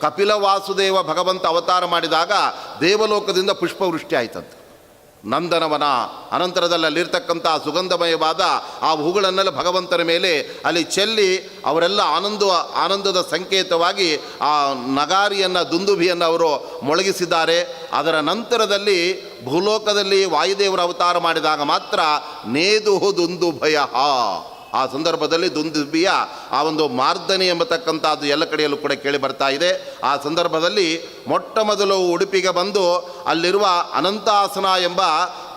ಕಪಿಲ ವಾಸುದೇವ ಭಗವಂತ ಅವತಾರ ಮಾಡಿದಾಗ ದೇವಲೋಕದಿಂದ ಪುಷ್ಪವೃಷ್ಟಿ ಆಯ್ತಂತೆ. ನಂದನವನ ಅನಂತರದಲ್ಲಿ ಅಲ್ಲಿರ್ತಕ್ಕಂಥ ಸುಗಂಧಮಯವಾದ ಆ ಹೂಗಳನ್ನೆಲ್ಲ ಭಗವಂತನ ಮೇಲೆ ಅಲ್ಲಿ ಚೆಲ್ಲಿ ಅವರೆಲ್ಲ ಆನಂದದ ಸಂಕೇತವಾಗಿ ಆ ನಗಾರಿಯನ್ನು ದುಂದುಭಿಯನ್ನು ಅವರು ಮೊಳಗಿಸಿದ್ದಾರೆ. ಅದರ ನಂತರದಲ್ಲಿ ಭೂಲೋಕದಲ್ಲಿ ವಾಯುದೇವರ ಅವತಾರ ಮಾಡಿದಾಗ ಮಾತ್ರ ನೇದುಹು ದುಂದುಭಯ, ಆ ಸಂದರ್ಭದಲ್ಲಿ ದುಂದುಭಿಯ ಆ ಒಂದು ಮಾರ್ದನಿ ಎಂಬತಕ್ಕಂಥದ್ದು ಎಲ್ಲ ಕಡೆಯಲ್ಲೂ ಕೂಡ ಕೇಳಿ ಬರ್ತಾ ಇದೆ. ಆ ಸಂದರ್ಭದಲ್ಲಿ ಮೊಟ್ಟ ಮೊದಲು ಉಡುಪಿಗೆ ಬಂದು ಅಲ್ಲಿರುವ ಅನಂತಾಸನ ಎಂಬ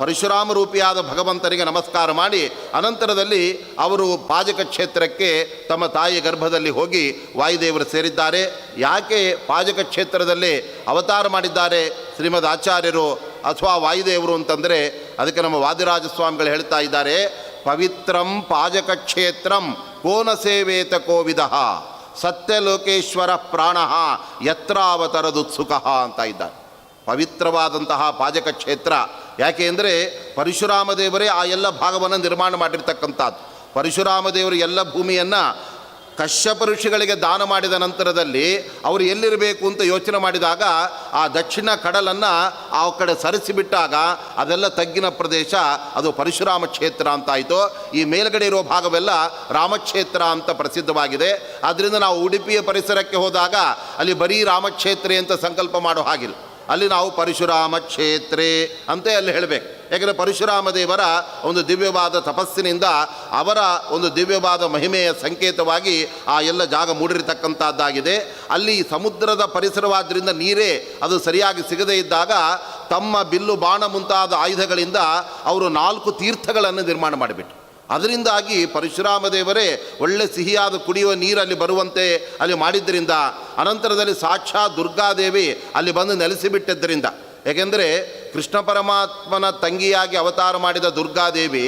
ಪರಶುರಾಮ ರೂಪಿಯಾದ ಭಗವಂತನಿಗೆ ನಮಸ್ಕಾರ ಮಾಡಿ ಅನಂತರದಲ್ಲಿ ಅವರು ಪಾಜಕ ಕ್ಷೇತ್ರಕ್ಕೆ ತಮ್ಮ ತಾಯಿಯ ಗರ್ಭದಲ್ಲಿ ಹೋಗಿ ವಾಯುದೇವರು ಸೇರಿದ್ದಾರೆ. ಯಾಕೆ ಪಾಜಕ ಕ್ಷೇತ್ರದಲ್ಲಿ ಅವತಾರ ಮಾಡಿದ್ದಾರೆ ಶ್ರೀಮದ್ ಆಚಾರ್ಯರು ಅಥವಾ ವಾಯುದೇವರು ಅಂತಂದರೆ ಅದಕ್ಕೆ ನಮ್ಮ ವಾದಿರಾಜ ಸ್ವಾಮಿಗಳು ಹೇಳ್ತಾ ಇದ್ದಾರೆ, ಪವಿತ್ರಂ ಪಾಜಕ ಕ್ಷೇತ್ರಂ ಕೋನ ಸೇವೇತ ಕೋವಿದ ಸತ್ಯಲೋಕೇಶ್ವರ ಪ್ರಾಣ ಯತ್ರಾವತರದುತ್ಸುಕ ಅಂತ ಇದ್ದಾರೆ. ಪವಿತ್ರವಾದಂತಹ ಪಾಜಕ ಕ್ಷೇತ್ರ ಯಾಕೆ ಅಂದರೆ ಪರಶುರಾಮ ದೇವರೇ ಆ ಎಲ್ಲ ಭಾಗವನ್ನು ನಿರ್ಮಾಣ ಮಾಡಿರ್ತಕ್ಕಂಥದ್ದು. ಪರಶುರಾಮ ದೇವರು ಎಲ್ಲ ಭೂಮಿಯನ್ನು ಕಶ್ಯಪ ಋಷಿಗಳಿಗೆ ದಾನ ಮಾಡಿದ ನಂತರದಲ್ಲಿ ಅವರು ಎಲ್ಲಿರಬೇಕು ಅಂತ ಯೋಚನೆ ಮಾಡಿದಾಗ ಆ ದಕ್ಷಿಣ ಕಡಲನ್ನು ಆ ಕಡೆ ಸರಿಸಿಬಿಟ್ಟಾಗ ಅದೆಲ್ಲ ತಗ್ಗಿನ ಪ್ರದೇಶ, ಅದು ಪರಶುರಾಮ ಕ್ಷೇತ್ರ ಅಂತಾಯಿತು. ಈ ಮೇಲ್ಗಡೆ ಇರೋ ಭಾಗವೆಲ್ಲ ರಾಮಕ್ಷೇತ್ರ ಅಂತ ಪ್ರಸಿದ್ಧವಾಗಿದೆ. ಆದ್ದರಿಂದ ನಾವು ಉಡುಪಿಯ ಪರಿಸರಕ್ಕೆ ಹೋದಾಗ ಅಲ್ಲಿ ಬರೀ ರಾಮಕ್ಷೇತ್ರ ಅಂತ ಸಂಕಲ್ಪ ಮಾಡೋ ಹಾಗಿಲ್ಲ, ಅಲ್ಲಿ ನಾವು ಪರಶುರಾಮ ಕ್ಷೇತ್ರೇ ಅಂತ ಅಲ್ಲಿ ಹೇಳಬೇಕು. ಯಾಕೆಂದರೆ ಪರಶುರಾಮ ದೇವರ ಒಂದು ದಿವ್ಯವಾದ ತಪಸ್ಸಿನಿಂದ ಅವರ ಒಂದು ದಿವ್ಯವಾದ ಮಹಿಮೆಯ ಸಂಕೇತವಾಗಿ ಆ ಎಲ್ಲ ಜಾಗ ಮೂಡಿರತಕ್ಕಂಥದ್ದಾಗಿದೆ. ಅಲ್ಲಿ ಸಮುದ್ರದ ಪರಿಸರವಾದ್ದರಿಂದ ನೀರೇ ಅದು ಸರಿಯಾಗಿ ಸಿಗದೇ ಇದ್ದಾಗ ತಮ್ಮ ಬಿಲ್ಲು ಬಾಣ ಮುಂತಾದ ಆಯುಧಗಳಿಂದ ಅವರು 4 ತೀರ್ಥಗಳನ್ನು ನಿರ್ಮಾಣ ಮಾಡಿಬಿಟ್ಟು, ಅದರಿಂದಾಗಿ ಪರಶುರಾಮ ದೇವರೇ ಒಳ್ಳೆ ಸಿಹಿಯಾದ ಕುಡಿಯುವ ನೀರಲ್ಲಿ ಬರುವಂತೆ ಅಲ್ಲಿ ಮಾಡಿದ್ದರಿಂದ ಅನಂತರದಲ್ಲಿ ಸಾಕ್ಷಾತ್ ದುರ್ಗಾದೇವಿ ಅಲ್ಲಿ ಬಂದು ನೆಲೆಸಿಬಿಟ್ಟಿದ್ದರಿಂದ, ಏಕೆಂದರೆ ಕೃಷ್ಣ ಪರಮಾತ್ಮನ ತಂಗಿಯಾಗಿ ಅವತಾರ ಮಾಡಿದ ದುರ್ಗಾದೇವಿ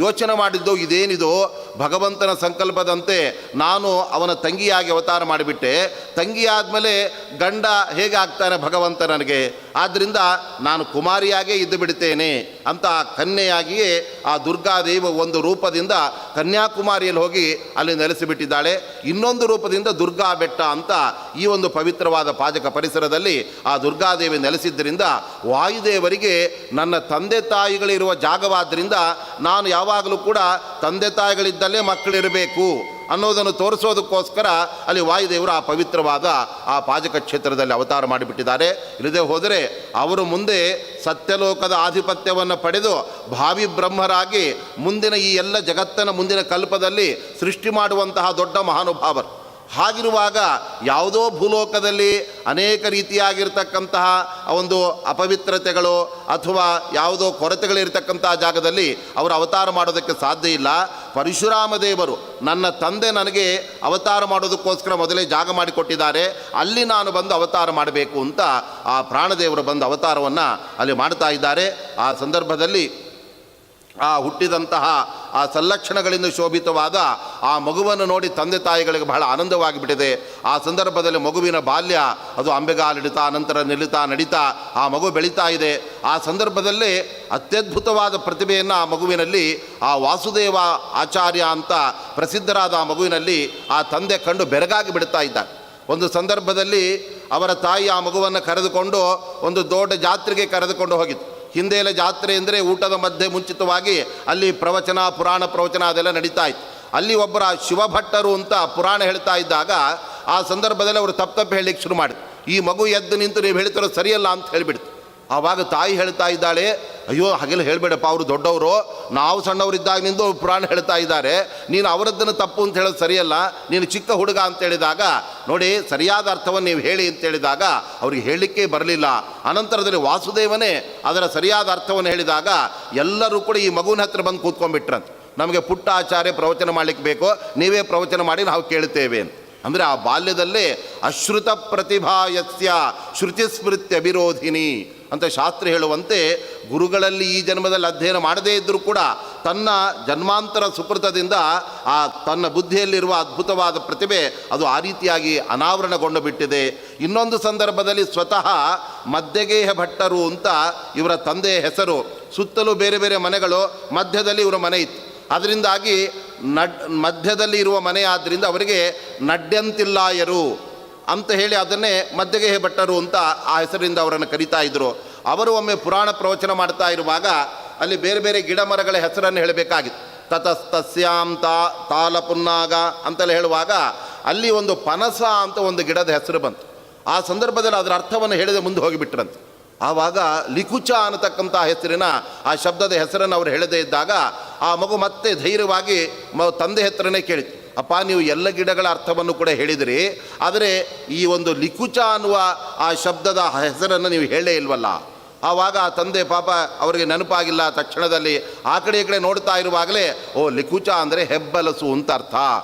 ಯೋಚನೆ ಮಾಡಿದ್ದು ಇದೇನಿದು, ಭಗವಂತನ ಸಂಕಲ್ಪದಂತೆ ನಾನು ಅವನ ತಂಗಿಯಾಗಿ ಅವತಾರ ಮಾಡಿಬಿಟ್ಟೆ, ತಂಗಿಯಾದಮೇಲೆ ಗಂಡ ಹೇಗೆ ಆಗ್ತಾನೆ ಭಗವಂತ ನನಗೆ, ಆದ್ದರಿಂದ ನಾನು ಕುಮಾರಿಯಾಗೇ ಇದ್ದು ಬಿಡ್ತೇನೆ ಅಂತ ಕನ್ಯೆಯಾಗಿಯೇ ಆ ದುರ್ಗಾದೇವಿ ಒಂದು ರೂಪದಿಂದ ಕನ್ಯಾಕುಮಾರಿಯಲ್ಲಿ ಹೋಗಿ ಅಲ್ಲಿ ನೆಲೆಸಿಬಿಟ್ಟಿದ್ದಾಳೆ. ಇನ್ನೊಂದು ರೂಪದಿಂದ ದುರ್ಗಾ ಬೆಟ್ಟ ಅಂತ ಈ ಒಂದು ಪವಿತ್ರವಾದ ಪಾಜಕ ಪರಿಸರದಲ್ಲಿ ಆ ದುರ್ಗಾದೇವಿ ನೆಲೆಸಿದ್ದರಿಂದ ವಾಯುದೇವರಿಗೆ ನನ್ನ ತಂದೆ ತಾಯಿಗಳಿರುವ ಜಾಗವಾದ್ದರಿಂದ ನಾನು ಯಾವಾಗಲೂ ಕೂಡ ತಂದೆ ತಾಯಿಗಳಿದ್ದಲ್ಲೇ ಮಕ್ಕಳಿರಬೇಕು ಅನ್ನೋದನ್ನು ತೋರಿಸೋದಕ್ಕೋಸ್ಕರ ಅಲ್ಲಿ ವಾಯುದೇವರು ಆ ಪವಿತ್ರವಾದ ಆ ಪಾಜಕ ಕ್ಷೇತ್ರದಲ್ಲಿ ಅವತಾರ ಮಾಡಿಬಿಟ್ಟಿದ್ದಾರೆ. ಇಲ್ಲದೆ ಹೋದರೆ ಅವರು ಮುಂದೆ ಸತ್ಯಲೋಕದ ಆಧಿಪತ್ಯವನ್ನು ಪಡೆದು ಭಾವಿ ಬ್ರಹ್ಮರಾಗಿ ಮುಂದಿನ ಈ ಎಲ್ಲ ಜಗತ್ತನ್ನು ಮುಂದಿನ ಕಲ್ಪದಲ್ಲಿ ಸೃಷ್ಟಿ ಮಾಡುವಂತಹ ದೊಡ್ಡ ಮಹಾನುಭಾವರು. ಹಾಗಿರುವಾಗ ಯಾವುದೋ ಭೂಲೋಕದಲ್ಲಿ ಅನೇಕ ರೀತಿಯಾಗಿರ್ತಕ್ಕಂತಹ ಒಂದು ಅಪವಿತ್ರತೆಗಳು ಅಥವಾ ಯಾವುದೋ ಕೊರತೆಗಳಿರ್ತಕ್ಕಂತಹ ಜಾಗದಲ್ಲಿ ಅವರು ಅವತಾರ ಮಾಡೋದಕ್ಕೆ ಸಾಧ್ಯ ಇಲ್ಲ. ಪರಶುರಾಮ ದೇವರು ನನ್ನ ತಂದೆ ನನಗೆ ಅವತಾರ ಮಾಡೋದಕ್ಕೋಸ್ಕರ ಮೊದಲೇ ಜಾಗ ಮಾಡಿಕೊಟ್ಟಿದ್ದಾರೆ, ಅಲ್ಲಿ ನಾನು ಬಂದು ಅವತಾರ ಮಾಡಬೇಕು ಅಂತ ಆ ಪ್ರಾಣದೇವರು ಬಂದು ಅವತಾರವನ್ನು ಅಲ್ಲಿ ಮಾಡ್ತಾ ಇದ್ದಾರೆ. ಆ ಸಂದರ್ಭದಲ್ಲಿ ಆ ಹುಟ್ಟಿದಂತಹ ಆ ಸಲ್ಲಕ್ಷಣಗಳಿಂದ ಶೋಭಿತವಾದ ಆ ಮಗುವನ್ನು ನೋಡಿ ತಂದೆ ತಾಯಿಗಳಿಗೆ ಬಹಳ ಆನಂದವಾಗಿಬಿಟ್ಟಿದೆ. ಆ ಸಂದರ್ಭದಲ್ಲಿ ಮಗುವಿನ ಬಾಲ್ಯ ಅದು ಅಂಬೆಗಾಲಿಡ್ತಾ ನಂತರ ನಿಲ್ಲುತ್ತಾ ನಡೀತಾ ಆ ಮಗು ಬೆಳೀತಾ ಇದೆ. ಆ ಸಂದರ್ಭದಲ್ಲೇ ಅತ್ಯದ್ಭುತವಾದ ಪ್ರತಿಭೆಯನ್ನು ಆ ಮಗುವಿನಲ್ಲಿ ಆ ವಾಸುದೇವ ಆಚಾರ್ಯ ಅಂತ ಪ್ರಸಿದ್ಧರಾದ ಆ ಮಗುವಿನಲ್ಲಿ ಆ ತಂದೆ ಕಂಡು ಬೆರಗಾಗಿ ಬಿಡ್ತಾ ಇದ್ದಾರೆ. ಒಂದು ಸಂದರ್ಭದಲ್ಲಿ ಅವರ ತಾಯಿ ಆ ಮಗುವನ್ನು ಕರೆದುಕೊಂಡು ಒಂದು ದೊಡ್ಡ ಜಾತ್ರೆಗೆ ಕರೆದುಕೊಂಡು ಹೋಗಿತ್ತು. ಹಿಂದೆ ಎಲ್ಲ ಜಾತ್ರೆ ಅಂದರೆ ಊಟದ ಮಧ್ಯೆ ಮುಂಚಿತವಾಗಿ ಅಲ್ಲಿ ಪುರಾಣ ಪ್ರವಚನ ಅದೆಲ್ಲ ನಡೀತಾ ಇತ್ತು. ಅಲ್ಲಿ ಒಬ್ಬರ ಶಿವಭಟ್ಟರು ಅಂತ ಪುರಾಣ ಹೇಳ್ತಾ ಇದ್ದಾಗ ಆ ಸಂದರ್ಭದಲ್ಲಿ ಅವರು ತಪ್ಪು ಹೇಳಲಿಕ್ಕೆ ಶುರು ಮಾಡಿದ್ರು. ಈ ಮಗು ಎದ್ದು ನಿಂತು ನೀವು ಹೇಳ್ತಿರೋ ಸರಿಯಲ್ಲ ಅಂತ ಹೇಳಿಬಿಡ್ತು. ಆವಾಗ ತಾಯಿ ಹೇಳ್ತಾ ಇದ್ದಾಳೆ, ಅಯ್ಯೋ ಹಾಗೆಲ್ಲ ಹೇಳಬೇಡಪ್ಪ, ಅವರು ದೊಡ್ಡವರು, ನಾವು ಸಣ್ಣವರಿದ್ದಾಗ ನಿಂದು ಪುರಾಣ ಹೇಳ್ತಾ ಇದ್ದಾರೆ, ನೀನು ಅವರದ್ದನ್ನು ತಪ್ಪು ಅಂತ ಹೇಳೋದು ಸರಿಯಲ್ಲ, ನೀನು ಚಿಕ್ಕ ಹುಡುಗ ಅಂತ ಹೇಳಿದಾಗ ನೋಡಿ ಸರಿಯಾದ ಅರ್ಥವನ್ನು ನೀವು ಹೇಳಿ ಅಂತ ಹೇಳಿದಾಗ ಅವ್ರಿಗೆ ಹೇಳಲಿಕ್ಕೆ ಬರಲಿಲ್ಲ. ಅನಂತರದಲ್ಲಿ ವಾಸುದೇವನೇ ಅದರ ಸರಿಯಾದ ಅರ್ಥವನ್ನು ಹೇಳಿದಾಗ ಎಲ್ಲರೂ ಕೂಡ ಈ ಮಗುವಿನ ಹತ್ರ ಬಂದು ಕೂತ್ಕೊಂಡ್ಬಿಟ್ರಂತ. ನಮಗೆ ಪುಟ್ಟ ಆಚಾರ್ಯ ಪ್ರವಚನ ಮಾಡಲಿಕ್ಕೆ ಬೇಕು, ನೀವೇ ಪ್ರವಚನ ಮಾಡಿ ನಾವು ಕೇಳ್ತೇವೆ ಅಂತ. ಅಂದರೆ ಆ ಬಾಲ್ಯದಲ್ಲೇ ಅಶ್ರುತ ಪ್ರತಿಭಾಯಸ್ಯ ಶ್ರುತಿಸ್ಮೃತ್ಯ ವಿರೋಧಿನಿ ಅಂತ ಶಾಸ್ತ್ರ ಹೇಳುವಂತೆ ಗುರುಗಳಲ್ಲಿ ಈ ಜನ್ಮದಲ್ಲಿ ಅಧ್ಯಯನ ಮಾಡದೇ ಇದ್ದರೂ ಕೂಡ ತನ್ನ ಜನ್ಮಾಂತರ ಸುಕೃತದಿಂದ ಆ ತನ್ನ ಬುದ್ಧಿಯಲ್ಲಿರುವ ಅದ್ಭುತವಾದ ಪ್ರತಿಭೆ ಅದು ಆ ರೀತಿಯಾಗಿ ಅನಾವರಣಗೊಂಡು ಬಿಟ್ಟಿದೆ. ಇನ್ನೊಂದು ಸಂದರ್ಭದಲ್ಲಿ ಸ್ವತಃ ಮಧ್ಯಗೇಹ ಭಟ್ಟರು ಅಂತ ಇವರ ತಂದೆಯ ಹೆಸರು, ಸುತ್ತಲೂ ಬೇರೆ ಬೇರೆ ಮನೆಗಳು, ಮಧ್ಯದಲ್ಲಿ ಇವರ ಮನೆ ಇತ್ತು. ಅದರಿಂದಾಗಿ ಮಧ್ಯದಲ್ಲಿ ಇರುವ ಮನೆ ಆದ್ದರಿಂದ ಅವರಿಗೆ ನಡ್ಯಂತಿಲ್ಲಾಯರು ಅಂತ ಹೇಳಿ ಅದನ್ನೇ ಮಧ್ಯಗೆ ಭಟ್ಟರು ಅಂತ ಆ ಹೆಸರಿಂದ ಅವರನ್ನು ಕರೀತಾ ಇದ್ದರು. ಅವರು ಒಮ್ಮೆ ಪುರಾಣ ಪ್ರವಚನ ಮಾಡ್ತಾ ಇರುವಾಗ ಅಲ್ಲಿ ಬೇರೆ ಬೇರೆ ಗಿಡ ಮರಗಳ ಹೆಸರನ್ನು ಹೇಳಬೇಕಾಗಿತ್ತು. ತತಸ್ತಸ್ಯಾಂ ತಾಲ ಪುನ್ನಾಗ ಅಂತೆಲ್ಲ ಹೇಳುವಾಗ ಅಲ್ಲಿ ಒಂದು ಪನಸ ಅಂತ ಒಂದು ಗಿಡದ ಹೆಸರು ಬಂತು. ಆ ಸಂದರ್ಭದಲ್ಲಿ ಅದರ ಅರ್ಥವನ್ನು ಹೇಳಿದೆ ಮುಂದೆ ಹೋಗಿಬಿಟ್ರಂತೆ. ಆವಾಗ ಲಿಕುಚ ಅನ್ನತಕ್ಕಂಥ ಹೆಸರಿನ ಆ ಶಬ್ದದ ಹೆಸರನ್ನು ಅವರು ಹೇಳದೇ ಇದ್ದಾಗ ಆ ಮಗು ಮತ್ತೆ ಧೈರ್ಯವಾಗಿ ತಂದೆ ಹತ್ರನೇ ಕೇಳಿತು, ಅಪ್ಪ ನೀವು ಎಲ್ಲ ಗಿಡಗಳ ಅರ್ಥವನ್ನು ಕೂಡ ಹೇಳಿದಿರಿ, ಆದರೆ ಈ ಒಂದು ಲಿಕುಚ ಅನ್ನುವ ಆ ಶಬ್ದದ ಹೆಸರನ್ನು ನೀವು ಹೇಳೇ ಇಲ್ವಲ್ಲ. ಆವಾಗ ಆ ತಂದೆ ಪಾಪ ಅವರಿಗೆ ನೆನಪಾಗಿಲ್ಲ. ತಕ್ಷಣದಲ್ಲಿ ಆ ಕಡೆ ಈ ಕಡೆ ನೋಡ್ತಾ ಇರುವಾಗಲೇ ಓ ಲಿಕುಚ ಅಂದರೆ ಹೆಬ್ಬಲಸು ಅಂತ ಅರ್ಥ,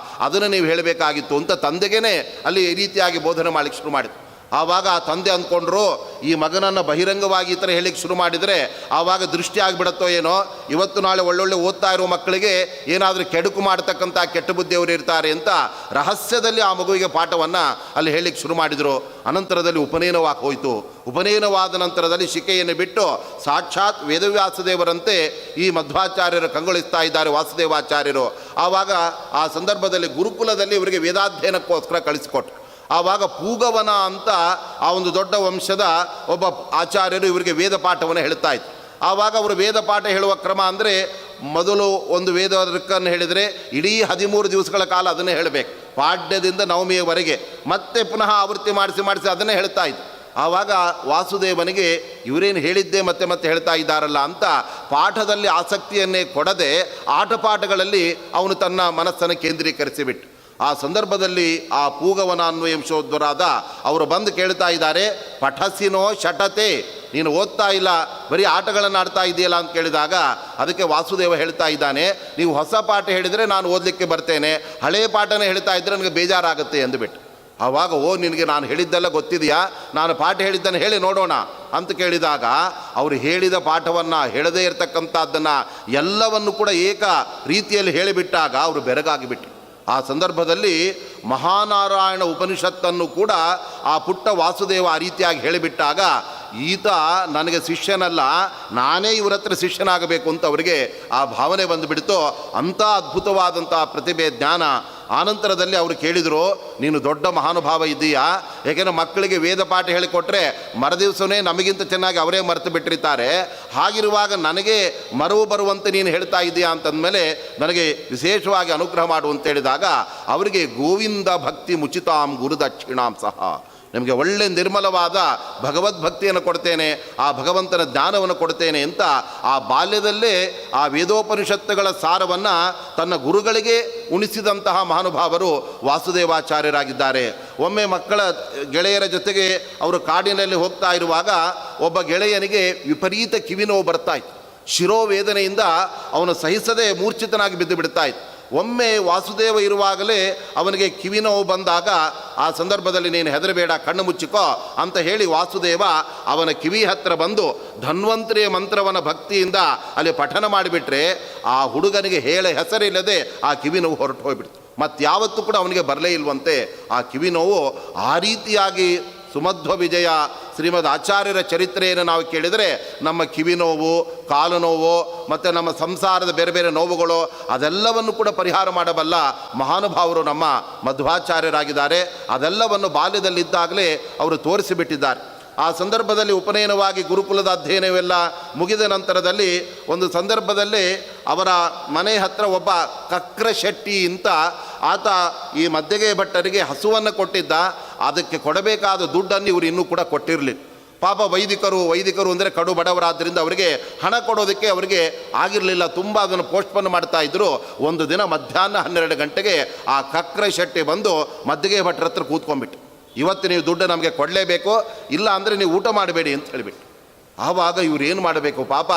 ಅದನ್ನು ನೀವು ಹೇಳಬೇಕಾಗಿತ್ತು ಅಂತ ತಂದೆಗೇ ಅಲ್ಲಿ ಈ ರೀತಿಯಾಗಿ ಬೋಧನೆ ಮಾಡಲಿಕ್ಕೆ ಶುರು ಮಾಡಿತು. ಆವಾಗ ಆ ತಂದೆ ಅಂದ್ಕೊಂಡ್ರು ಈ ಮಗನನ್ನು ಬಹಿರಂಗವಾಗಿ ಈ ಥರ ಹೇಳಿಕ್ಕೆ ಶುರು ಮಾಡಿದರೆ ಆವಾಗ ದೃಷ್ಟಿ ಆಗಿಬಿಡತ್ತೋ ಏನೋ, ಇವತ್ತು ನಾಳೆ ಒಳ್ಳೊಳ್ಳೆ ಓದ್ತಾ ಇರೋ ಮಕ್ಕಳಿಗೆ ಏನಾದರೂ ಕೆಡುಕು ಮಾಡ್ತಕ್ಕಂಥ ಕೆಟ್ಟ ಬುದ್ಧಿಯವರು ಇರ್ತಾರೆ ಅಂತ ರಹಸ್ಯದಲ್ಲಿ ಆ ಮಗುವಿಗೆ ಪಾಠವನ್ನು ಅಲ್ಲಿ ಹೇಳಲಿಕ್ಕೆ ಶುರು ಮಾಡಿದರು. ಅನಂತರದಲ್ಲಿ ಉಪನಯನವಾಗಿ ಹೋಯಿತು. ಉಪನಯನವಾದ ನಂತರದಲ್ಲಿ ಶಿಕೆಯನ್ನು ಬಿಟ್ಟು ಸಾಕ್ಷಾತ್ ವೇದವ್ಯಾಸದೇವರಂತೆ ಈ ಮಧ್ವಾಚಾರ್ಯರು ಕಂಗೊಳಿಸ್ತಾ ಇದ್ದಾರೆ ವಾಸುದೇವಾಚಾರ್ಯರು. ಆವಾಗ ಆ ಸಂದರ್ಭದಲ್ಲಿ ಗುರುಕುಲದಲ್ಲಿ ಇವರಿಗೆ ವೇದಾಧ್ಯಯನಕ್ಕೋಸ್ಕರ ಕಳಿಸಿಕೊಟ್ರು. ಆವಾಗ ಪೂಗವನ ಅಂತ ಆ ಒಂದು ದೊಡ್ಡ ವಂಶದ ಒಬ್ಬ ಆಚಾರ್ಯರು ಇವರಿಗೆ ವೇದ ಪಾಠವನ್ನು ಹೇಳ್ತಾ ಇತ್ತು. ಆವಾಗ ಅವರು ವೇದ ಪಾಠ ಹೇಳುವ ಕ್ರಮ ಅಂದರೆ ಮೊದಲು ಒಂದು ವೇದವನ್ನು ಹೇಳಿದರೆ ಇಡೀ 13 ದಿವಸಗಳ ಕಾಲ ಅದನ್ನೇ ಹೇಳಬೇಕು, ಪಾಡ್ಯದಿಂದ ನವಮಿಯವರೆಗೆ. ಮತ್ತೆ ಪುನಃ ಆವೃತ್ತಿ ಮಾಡಿಸಿ ಅದನ್ನೇ ಹೇಳ್ತಾ ಇತ್ತು. ಆವಾಗ ವಾಸುದೇವನಿಗೆ ಇವರೇನು ಹೇಳಿದ್ದೇ ಮತ್ತೆ ಮತ್ತೆ ಹೇಳ್ತಾ ಇದ್ದಾರಲ್ಲ ಅಂತ ಪಾಠದಲ್ಲಿ ಆಸಕ್ತಿಯನ್ನೇ ಕೊಡದೆ ಆಟಪಾಠಗಳಲ್ಲಿ ಅವನು ತನ್ನ ಮನಸ್ಸನ್ನು ಕೇಂದ್ರೀಕರಿಸಿಬಿಟ್ಟು ಆ ಸಂದರ್ಭದಲ್ಲಿ ಆ ಪೂಗವನ ಅನ್ವಯಂಶೋದ್ವರಾದ ಅವರು ಬಂದು ಕೇಳ್ತಾ ಇದ್ದಾರೆ, ಪಠಸಿನೋ ಶಟತೆ, ನೀನು ಓದ್ತಾ ಇಲ್ಲ ಬರೀ ಆಟಗಳನ್ನು ಆಡ್ತಾ ಇದೆಯಲ್ಲ ಅಂತ ಕೇಳಿದಾಗ ಅದಕ್ಕೆ ವಾಸುದೇವ ಹೇಳ್ತಾ ಇದ್ದಾನೆ, ನೀವು ಹೊಸ ಪಾಠ ಹೇಳಿದರೆ ನಾನು ಓದಲಿಕ್ಕೆ ಬರ್ತೇನೆ, ಹಳೆಯ ಪಾಠನೇ ಹೇಳ್ತಾ ಇದ್ದರೆ ನನಗೆ ಬೇಜಾರಾಗುತ್ತೆ ಅಂದುಬಿಟ್ಟು. ಆವಾಗ ನಿನಗೆ ನಾನು ಹೇಳಿದ್ದೆಲ್ಲ ಗೊತ್ತಿದೆಯಾ, ನಾನು ಪಾಠ ಹೇಳಿದ್ದನ್ನು ಹೇಳಿ ನೋಡೋಣ ಅಂತ ಕೇಳಿದಾಗ ಅವರು ಹೇಳಿದ ಪಾಠವನ್ನು ಹೇಳದೇ ಇರತಕ್ಕಂಥದ್ದನ್ನು ಎಲ್ಲವನ್ನು ಕೂಡ ಏಕ ರೀತಿಯಲ್ಲಿ ಹೇಳಿಬಿಟ್ಟಾಗ ಅವರು ಬೆರಗಾಗಿಬಿಟ್ರು. ಆ ಸಂದರ್ಭದಲ್ಲಿ ಮಹಾನಾರಾಯಣ ಉಪನಿಷತ್ತನ್ನು ಕೂಡ ಆ ಪುಟ್ಟ ವಾಸುದೇವ ಆ ರೀತಿಯಾಗಿ ಹೇಳಿಬಿಟ್ಟಾಗ ಈತ ನನಗೆ ಶಿಷ್ಯನಲ್ಲ, ನಾನೇ ಇವರ ಹತ್ರ ಶಿಷ್ಯನಾಗಬೇಕು ಅಂತ ಅವರಿಗೆ ಆ ಭಾವನೆ ಬಂದುಬಿಡ್ತು. ಅಂಥ ಅದ್ಭುತವಾದಂಥ ಪ್ರತಿಭೆ, ಜ್ಞಾನ. ಆನಂತರದಲ್ಲಿ ಅವರು ಕೇಳಿದರು, ನೀನು ದೊಡ್ಡ ಮಹಾನುಭಾವ ಇದ್ದೀಯಾ, ಏಕೆಂದರೆ ಮಕ್ಕಳಿಗೆ ವೇದ ಪಾಠ ಹೇಳಿಕೊಟ್ರೆ ಮರುದಿವಸವೇ ನಮಗಿಂತ ಚೆನ್ನಾಗಿ ಅವರೇ ಮರೆತು ಬಿಟ್ಟಿರ್ತಾರೆ, ಹಾಗಿರುವಾಗ ನನಗೆ ಮರವು ಬರುವಂತೆ ನೀನು ಹೇಳ್ತಾ ಇದ್ದೀಯಾ ಅಂತಂದಮೇಲೆ ನನಗೆ ವಿಶೇಷವಾಗಿ ಅನುಗ್ರಹ ಮಾಡು ಅಂತ ಹೇಳಿದಾಗ ಅವರಿಗೆ ಗೋವಿಂದ ಭಕ್ತಿ ಮುಚಿತಾಂ ಗುರುದಕ್ಷಿಣಾಂ ಸಹ, ನಿಮಗೆ ಒಳ್ಳೆ ನಿರ್ಮಲವಾದ ಭಗವದ್ಭಕ್ತಿಯನ್ನು ಕೊಡ್ತೇನೆ, ಆ ಭಗವಂತನ ಜ್ಞಾನವನ್ನು ಕೊಡ್ತೇನೆ ಅಂತ ಆ ಬಾಲ್ಯದಲ್ಲೇ ಆ ವೇದೋಪನಿಷತ್ತುಗಳ ಸಾರವನ್ನು ತನ್ನ ಗುರುಗಳಿಗೆ ಉಣಿಸಿದಂತಹ ಮಹಾನುಭಾವರು ವಾಸುದೇವಾಚಾರ್ಯರಾಗಿದ್ದಾರೆ. ಒಮ್ಮೆ ಮಕ್ಕಳ ಗೆಳೆಯರ ಜೊತೆಗೆ ಅವರು ಕಾಡಿನಲ್ಲಿ ಹೋಗ್ತಾ ಇರುವಾಗ ಒಬ್ಬ ಗೆಳೆಯನಿಗೆ ವಿಪರೀತ ಕಿವಿನೋವು ಬರ್ತಾಯಿತ್ತು. ಶಿರೋವೇದನೆಯಿಂದ ಅವನು ಸಹಿಸದೆ ಮೂರ್ಛಿತನಾಗಿ ಬಿದ್ದು ಬಿಡ್ತಾಯಿತ್ತು. ಒಮ್ಮೆ ವಾಸುದೇವ ಇರುವಾಗಲೇ ಅವನಿಗೆ ಕಿವಿನೋವು ಬಂದಾಗ ಆ ಸಂದರ್ಭದಲ್ಲಿ ನೀನು ಹೆದರಬೇಡ, ಕಣ್ಣು ಮುಚ್ಚಿಕೋ ಅಂತ ಹೇಳಿ ವಾಸುದೇವ ಅವನ ಕಿವಿ ಹತ್ತಿರ ಬಂದು ಧನ್ವಂತರಿಯ ಮಂತ್ರವನ್ನು ಭಕ್ತಿಯಿಂದ ಅಲ್ಲಿ ಪಠನ ಮಾಡಿಬಿಟ್ರೆ ಆ ಹುಡುಗನಿಗೆ ಹೆಸರಿಲ್ಲದೆ ಆ ಕಿವಿನೋವು ಹೊರಟು ಹೋಗ್ಬಿಡ್ತು. ಮತ್ತಾವತ್ತೂ ಕೂಡ ಅವನಿಗೆ ಬರಲೇ ಇಲ್ವಂತೆ ಆ ಕಿವಿನೋವು. ಆ ರೀತಿಯಾಗಿ ಸುಮಧ್ವ ವಿಜಯ ಶ್ರೀಮದ್ ಆಚಾರ್ಯರ ಚರಿತ್ರೆಯನ್ನು ನಾವು ಕೇಳಿದರೆ ನಮ್ಮ ಕಿವಿ ನೋವು, ಕಾಲು ನೋವು ಮತ್ತು ನಮ್ಮ ಸಂಸಾರದ ಬೇರೆ ಬೇರೆ ನೋವುಗಳು ಅದೆಲ್ಲವನ್ನು ಕೂಡ ಪರಿಹಾರ ಮಾಡಬಲ್ಲ ಮಹಾನುಭಾವರು ನಮ್ಮ ಮಧ್ವಾಚಾರ್ಯರಾಗಿದ್ದಾರೆ. ಅದೆಲ್ಲವನ್ನು ಬಾಲ್ಯದಲ್ಲಿದ್ದಾಗಲೇ ಅವರು ತೋರಿಸಿಬಿಟ್ಟಿದ್ದಾರೆ. ಆ ಸಂದರ್ಭದಲ್ಲಿ ಉಪನಯನವಾಗಿ ಗುರುಕುಲದ ಅಧ್ಯಯನವೆಲ್ಲ ಮುಗಿದ ನಂತರದಲ್ಲಿ ಒಂದು ಸಂದರ್ಭದಲ್ಲಿ ಅವರ ಮನೆ ಹತ್ತಿರ ಒಬ್ಬ ಕಕ್ರ ಶೆಟ್ಟಿ ಅಂತ ಆತ ಈ ಮಧ್ಯಗೆ ಭಟ್ಟರಿಗೆ ಹಸುವನ್ನು ಕೊಟ್ಟಿದ್ದ. ಅದಕ್ಕೆ ಕೊಡಬೇಕಾದ ದುಡ್ಡನ್ನು ಇವರು ಇನ್ನೂ ಕೂಡ ಕೊಟ್ಟಿರಲಿಲ್ಲ. ಪಾಪ ವೈದಿಕರು ಅಂದರೆ ಕಡು ಬಡವರಾದ್ದರಿಂದ ಅವರಿಗೆ ಹಣ ಕೊಡೋದಕ್ಕೆ ಅವರಿಗೆ ಆಗಿರಲಿಲ್ಲ. ತುಂಬ ಅದನ್ನು ಪೋಸ್ಟ್ಪೋನ್ ಮಾಡ್ತಾ ಇದ್ದರು. ಒಂದು ದಿನ ಮಧ್ಯಾಹ್ನ 12 ಗಂಟೆಗೆ ಆ ಕಕ್ರ ಶೆಟ್ಟಿ ಬಂದು ಮಧ್ಯಗೆ ಭಟ್ರ ಹತ್ರ ಕೂತ್ಕೊಂಡ್ಬಿಟ್ಟು, ಇವತ್ತು ನೀವು ದುಡ್ಡು ನಮಗೆ ಕೊಡಲೇಬೇಕು, ಇಲ್ಲ ಅಂದರೆ ನೀವು ಊಟ ಮಾಡಬೇಡಿ ಅಂತ ಹೇಳಿಬಿಟ್ಟು. ಆವಾಗ ಇವ್ರು ಏನು ಮಾಡಬೇಕು ಪಾಪ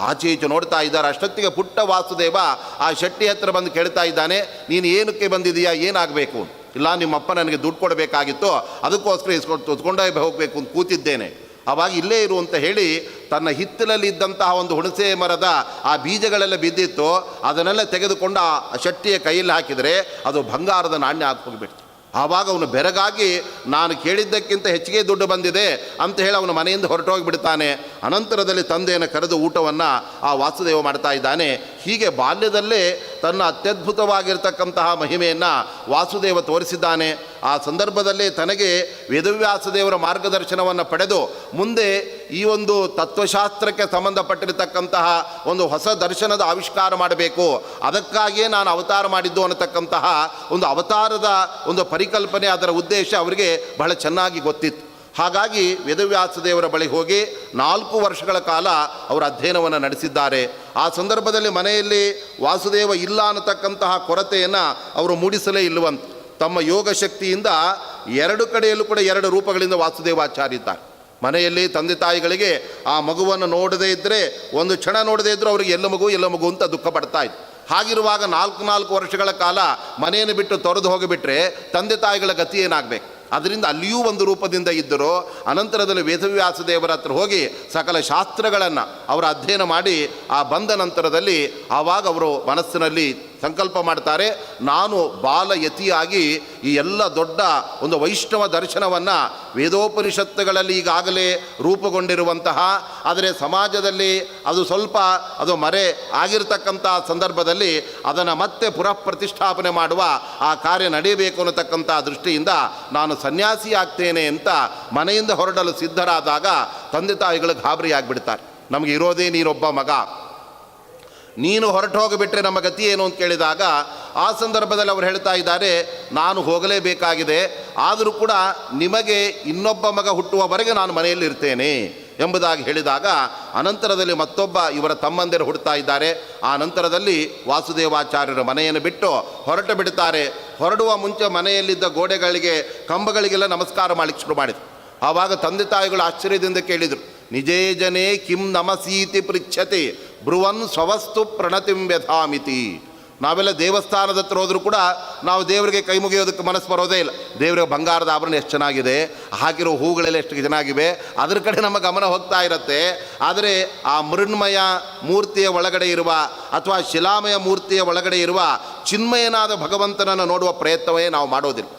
ಆಚೆ ಈಚೆ ನೋಡ್ತಾ ಇದ್ದಾರೆ. ಅಷ್ಟೊತ್ತಿಗೆ ಪುಟ್ಟ ವಾಸುದೇವ ಆ ಶೆಟ್ಟಿ ಹತ್ರ ಬಂದು ಕೇಳ್ತಾ ಇದ್ದಾನೆ, ನೀನು ಏನಕ್ಕೆ ಬಂದಿದೆಯಾ, ಏನಾಗಬೇಕು? ಇಲ್ಲ, ನಿಮ್ಮಪ್ಪ ನನಗೆ ದುಡ್ಡು ಕೊಡಬೇಕಾಗಿತ್ತು, ಅದಕ್ಕೋಸ್ಕರ ಇಸ್ಕೊಂಡೇ ಹೋಗಬೇಕು ಅಂತ ಕೂತಿದ್ದೇನೆ. ಆವಾಗ ಇಲ್ಲೇ ಇರು ಅಂತ ಹೇಳಿ ತನ್ನ ಹಿತ್ತಲಲ್ಲಿ ಇದ್ದಂತಹ ಒಂದು ಹುಣಸೆ ಮರದ ಆ ಬೀಜಗಳೆಲ್ಲ ಬಿದ್ದಿತ್ತು, ಅದನ್ನೆಲ್ಲ ತೆಗೆದುಕೊಂಡು ಆ ಶೆಟ್ಟಿಯ ಕೈಯಲ್ಲಿ ಹಾಕಿದರೆ ಅದು ಬಂಗಾರದ ನಾಣ್ಯ ಹಾಕಿ ಹೋಗಿಬಿಡ್ತು. ಆವಾಗ ಅವನು ಬೆರಗಾಗಿ ನಾನು ಕೇಳಿದ್ದಕ್ಕಿಂತ ಹೆಚ್ಚಿಗೆ ದುಡ್ಡು ಬಂದಿದೆ ಅಂತ ಹೇಳಿ ಅವನ ಮನೆಯಿಂದ ಹೊರಟೋಗಿಬಿಡ್ತಾನೆ. ಅನಂತರದಲ್ಲಿ ತಂದೆಯನ್ನು ಕರೆದು ಊಟವನ್ನು ಆ ವಾಸುದೇವ ಮಾಡ್ತಾ ಇದ್ದಾನೆ. ಹೀಗೆ ಬಾಲ್ಯದಲ್ಲೇ ತನ್ನ ಅತ್ಯದ್ಭುತವಾಗಿರ್ತಕ್ಕಂತಹ ಮಹಿಮೆಯನ್ನು ವಾಸುದೇವ ತೋರಿಸಿದ್ದಾನೆ. ಆ ಸಂದರ್ಭದಲ್ಲಿ ತನಗೆ ವೇದವ್ಯಾಸ ದೇವರ ಮಾರ್ಗದರ್ಶನವನ್ನು ಪಡೆದು ಮುಂದೆ ಈ ಒಂದು ತತ್ವಶಾಸ್ತ್ರಕ್ಕೆ ಸಂಬಂಧಪಟ್ಟಿರತಕ್ಕಂತಹ ಒಂದು ಹೊಸ ದರ್ಶನದ ಆವಿಷ್ಕಾರ ಮಾಡಬೇಕು, ಅದಕ್ಕಾಗಿಯೇ ನಾನು ಅವತಾರ ಮಾಡಿದ್ದು ಅನ್ನತಕ್ಕಂತಹ ಒಂದು ಅವತಾರದ ಒಂದು ಪರಿಕಲ್ಪನೆ, ಅದರ ಉದ್ದೇಶ ಅವರಿಗೆ ಬಹಳ ಚೆನ್ನಾಗಿ ಗೊತ್ತಿತ್ತು. ಹಾಗಾಗಿ ವೇದವ್ಯಾಸ ದೇವರ ಬಳಿ ಹೋಗಿ 4 ವರ್ಷಗಳ ಕಾಲ ಅವರ ಅಧ್ಯಯನವನ್ನು ನಡೆಸಿದ್ದಾರೆ. ಆ ಸಂದರ್ಭದಲ್ಲಿ ಮನೆಯಲ್ಲಿ ವಾಸುದೇವ ಇಲ್ಲ ಅನ್ನತಕ್ಕಂತಹ ಕೊರತೆಯನ್ನು ಅವರು ಮೂಡಿಸಲೇ ಇಲ್ಲವಂತ. ತಮ್ಮ ಯೋಗ ಶಕ್ತಿಯಿಂದ 2 ಕಡೆಯಲ್ಲೂ ಕೂಡ 2 ರೂಪಗಳಿಂದ ವಾಸುದೇವಾಚಾರ್ಯ ಇದ್ದಾರೆ. ಮನೆಯಲ್ಲಿ ತಂದೆ ತಾಯಿಗಳಿಗೆ ಆ ಮಗುವನ್ನು ನೋಡದೇ ಇದ್ದರೆ, ಒಂದು ಕ್ಷಣ ನೋಡದೇ ಇದ್ದರೂ ಅವರಿಗೆ ಎಲ್ಲ ಮಗು ಅಂತ ದುಃಖ ಪಡ್ತಾ ಇತ್ತು. ಹಾಗಿರುವಾಗ 4 ವರ್ಷಗಳ ಕಾಲ ಮನೆಯನ್ನು ಬಿಟ್ಟು ತೊರೆದು ಹೋಗಿಬಿಟ್ರೆ ತಂದೆ ತಾಯಿಗಳ ಗತಿ ಏನಾಗಬೇಕು? ಅದರಿಂದ ಅಲ್ಲಿಯೂ ಒಂದು ರೂಪದಿಂದ ಇದ್ದರು. ಅನಂತರದಲ್ಲಿ ವೇದವ್ಯಾಸ ದೇವರ ಹತ್ರ ಹೋಗಿ ಸಕಲ ಶಾಸ್ತ್ರಗಳನ್ನು ಅವರು ಅಧ್ಯಯನ ಮಾಡಿ ಆ ಬಂದ ನಂತರದಲ್ಲಿ ಆವಾಗ ಅವರು ಮನಸ್ಸಿನಲ್ಲಿ ಸಂಕಲ್ಪ ಮಾಡ್ತಾರೆ, ನಾನು ಬಾಲಯತಿಯಾಗಿ ಈ ಎಲ್ಲ ದೊಡ್ಡ ಒಂದು ವೈಷ್ಣವ ದರ್ಶನವನ್ನು ವೇದೋಪನಿಷತ್ತುಗಳಲ್ಲಿ ಈಗಾಗಲೇ ರೂಪುಗೊಂಡಿರುವಂತಹ, ಆದರೆ ಸಮಾಜದಲ್ಲಿ ಅದು ಸ್ವಲ್ಪ ಮರೆ ಆಗಿರತಕ್ಕಂಥ ಸಂದರ್ಭದಲ್ಲಿ ಅದನ್ನು ಮತ್ತೆ ಪುನಃ ಪ್ರತಿಷ್ಠಾಪನೆ ಮಾಡುವ ಆ ಕಾರ್ಯ ನಡೆಯಬೇಕು ಅನ್ನತಕ್ಕಂಥ ದೃಷ್ಟಿಯಿಂದ ನಾನು ಸನ್ಯಾಸಿ ಆಗ್ತೇನೆ ಅಂತ ಮನೆಯಿಂದ ಹೊರಡಲು ಸಿದ್ಧರಾದಾಗ ತಂದೆ ತಾಯಿಗಳು ಗಾಬರಿ ಆಗಿಬಿಡ್ತಾರೆ. ನಮಗೆ ಇರೋದೇ ನೀನೊಬ್ಬ ಮಗ, ನೀನು ಹೊರಟು ಹೋಗಿಬಿಟ್ರೆ ನಮ್ಮ ಗತಿ ಏನು ಅಂತ ಕೇಳಿದಾಗ ಆ ಸಂದರ್ಭದಲ್ಲಿ ಅವರು ಹೇಳ್ತಾ ಇದ್ದಾರೆ, ನಾನು ಹೋಗಲೇಬೇಕಾಗಿದೆ, ಆದರೂ ಕೂಡ ನಿಮಗೆ ಇನ್ನೊಬ್ಬ ಮಗ ಹುಟ್ಟುವವರೆಗೆ ನಾನು ಮನೆಯಲ್ಲಿ ಇರ್ತೇನೆ ಎಂಬುದಾಗಿ ಹೇಳಿದಾಗ ಅನಂತರದಲ್ಲಿ ಮತ್ತೊಬ್ಬ ಇವರ ತಮ್ಮಂದಿರು ಹುಡ್ತಾ ಇದ್ದಾರೆ. ಆ ನಂತರದಲ್ಲಿ ವಾಸುದೇವಾಚಾರ್ಯರ ಮನೆಯನ್ನು ಬಿಟ್ಟು ಹೊರಟು ಬಿಡ್ತಾರೆ. ಹೊರಡುವ ಮುಂಚೆ ಮನೆಯಲ್ಲಿದ್ದ ಗೋಡೆಗಳಿಗೆ ಕಂಬಗಳಿಗೆಲ್ಲ ನಮಸ್ಕಾರ ಮಾಡಲಿಕ್ಕೆ ಶುರು ಮಾಡಿದರು. ಆವಾಗ ತಂದೆ ತಾಯಿಗಳು ಆಶ್ಚರ್ಯದಿಂದ ಕೇಳಿದರು, ನಿಜೇ ಜನೇ ಕಿಂ ನಮಸೀತಿ ಪೃಚ್ಛತಿ ಬ್ರುವನ್ ಸ್ವವಸ್ತು ಪ್ರಣತಿಂ ವ್ಯಥಾಮಿತಿ. ನಾವೆಲ್ಲ ದೇವಸ್ಥಾನದ ಹತ್ರ ಹೋದರೂ ಕೂಡ ನಾವು ದೇವರಿಗೆ ಕೈ ಮುಗಿಯೋದಕ್ಕೆ ಮನಸ್ಸು ಬರೋದೇ ಇಲ್ಲ. ದೇವರಿಗೆ ಬಂಗಾರದ ಆಭರಣ ಎಷ್ಟು ಚೆನ್ನಾಗಿದೆ, ಹಾಕಿರೋ ಹೂಗಳೆಲ್ಲ ಎಷ್ಟು ಚೆನ್ನಾಗಿವೆ, ಅದರ ಕಡೆ ನಮ್ಮ ಗಮನ ಹೋಗ್ತಾ ಇರುತ್ತೆ. ಆದರೆ ಆ ಮೃಣ್ಮಯ ಮೂರ್ತಿಯ ಒಳಗಡೆ ಇರುವ ಅಥವಾ ಶಿಲಾಮಯ ಮೂರ್ತಿಯ ಒಳಗಡೆ ಇರುವ ಚಿನ್ಮಯನಾದ ಭಗವಂತನನ್ನು ನೋಡುವ ಪ್ರಯತ್ನವೇ ನಾವು ಮಾಡೋದಿಲ್ಲ.